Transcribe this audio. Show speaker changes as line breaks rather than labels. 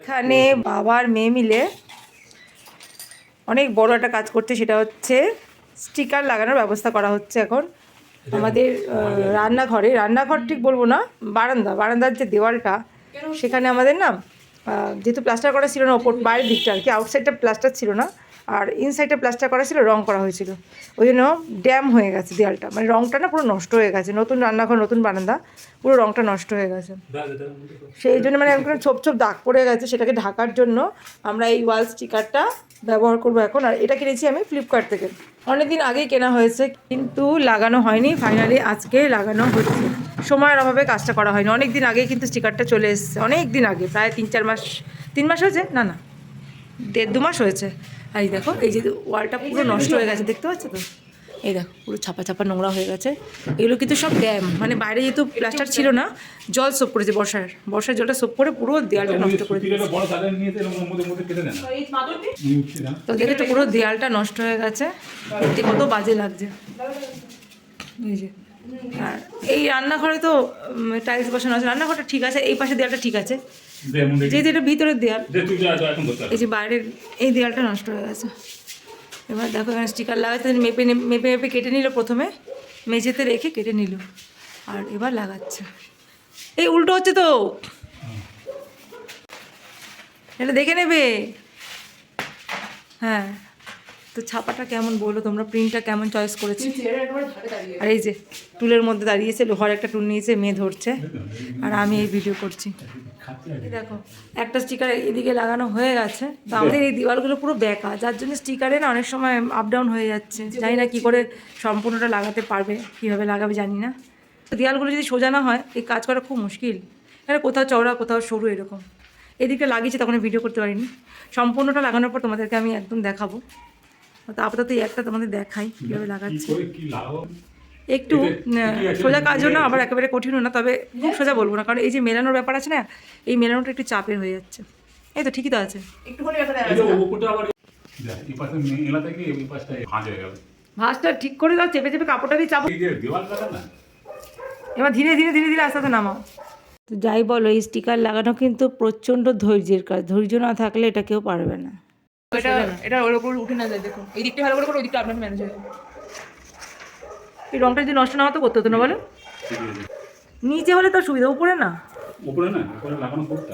এখানে বাবার মেয়ে মিলে অনেক বড় একটা কাজ করছে, সেটা হচ্ছে স্টিকার লাগানোর ব্যবস্থা করা হচ্ছে এখন আমাদের রান্নাঘর ঠিক বলবো না, বারান্দার যে দেওয়ালটা, সেখানে আমাদের না যেহেতু প্লাস্টার করা ছিল না, ওপর বাইরের দিকটা আর কি, আউটসাইডটা প্লাস্টার ছিল না, আর ইনসাইডটা প্লাস্টার করা ছিল, রং করা হয়েছিল, ওই জন্য ড্যাম হয়ে গেছে দেওয়ালটা, মানে রংটা না পুরো নষ্ট হয়ে গেছে। নতুন রান্নাঘর, নতুন বারান্দা, পুরো রংটা নষ্ট হয়ে গেছে। সেই জন্য মানে এখন ছোপ ছোপ দাগ পড়ে গেছে, সেটাকে ঢাকার জন্য আমরা এই ওয়াল স্টিকারটা ব্যবহার করবো এখন। আর এটা কিনেছি আমি ফ্লিপকার্ট থেকে, অনেকদিন আগেই কেনা হয়েছে, কিন্তু লাগানো হয়নি। ফাইনালি আজকে লাগানো হচ্ছে, সময়ের অভাবে কাজটা করা হয়নি। অনেক দিন আগেই কিন্তু স্টিকারটা চলে এসেছে, অনেক দিন আগে, প্রায় 3 মাস হয়েছে, না 1.5-2 মাস হয়েছে। আর এই দেখো, এই যে ওয়ালটা পুরো নষ্ট হয়ে গেছে, দেখতে পাচ্ছ তো? এই দেখো পুরো ছাপা নোংরা হয়ে গেছে। এগুলো কিন্তু সব ড্যাম, মানে বাইরে যেহেতু প্লাস্টার ছিল না, জল সোপ করেছে, বর্ষার জলটা সোপ করে পুরো দেয়ালটা নষ্ট করে দিয়েছে। তো দেখে তো পুরো দেয়ালটা নষ্ট হয়ে গেছে, দেখতে কত বাজে লাগছে। এই যে, আর এই রান্নাঘরে তো টাইলস বসানো আছে, রান্নাঘরটা ঠিক আছে, এই পাশে দেয়ালটা ঠিক আছে, যেহেতু এটা ভিতরের দেয়াল, এই যে বাইরের এই দেয়ালটা নষ্ট হয়ে গেছে। এবার দেখো এখানে স্টিকার লাগাচ্ছে, মেপে কেটে নিল, প্রথমে মেঝেতে রেখে কেটে নিল, আর এবার লাগাচ্ছে। এই উল্টো হচ্ছে তো, এটা দেখে নেবে। হ্যাঁ, তো ছাপাটা কেমন বলো তোমরা, প্রিন্টটা কেমন চয়েস করেছি। আর এই যে টুলের মধ্যে দাঁড়িয়েছে, লোহার একটা টুল নিয়েছে, মেয়ে ধরছে, আর আমি এই ভিডিও করছি। দেখো একটা স্টিকার এদিকে লাগানো হয়ে গেছে, তো আমাদের এই দেওয়ালগুলো পুরো বেঁকা, যার জন্য স্টিকারে না অনেক সময় আপ ডাউন হয়ে যাচ্ছে। জানি না কী করে সম্পূর্ণটা লাগাতে পারবে, কীভাবে লাগাবে জানি না। দেওয়ালগুলো যদি সোজা না হয়, এই কাজ করা খুব মুশকিল। এখানে কোথাও চওড়া, কোথাও সরু, এরকম। এদিকটা লাগিয়েছে, তখন ভিডিও করতে পারিনি। সম্পূর্ণটা লাগানোর পর তোমাদেরকে আমি একদম দেখাবো। তো আপাতত এই একটা তোমাদের দেখাই কীভাবে লাগাচ্ছি। একটু সোজা কাজও না, আবার একেবারে কঠিনও না, তবে খুব সোজা বলবো না, কারণ এই যে মেলানোর ব্যাপার আছে না, এই মেলানোটা একটু চাপের হয়ে যাচ্ছে। এই তো ঠিকই তো আছে, একটুখানি ভাঁজটা ঠিক করে দাও, চেপে কাপড়টা দিয়ে চাপো, এবার ধীরে ধীরে আস্তে আস্তে নামাও। তো যাই বলো, এই স্টিকার লাগানো কিন্তু প্রচণ্ড ধৈর্যের কাজ, ধৈর্য না থাকলে এটা কেউ পারবে না। এটা ওর উপর উঠে না যায়, দেখুন এই দিকটা ভালো করে, ওই দিকটা আপনার ম্যানেজ হয়ে যাবে। এই রংটা যদি নষ্ট না হতো করতে হতো না, বলো? নিচে হলে তো সুবিধা, উপরে না, উপরে লাগানো করতে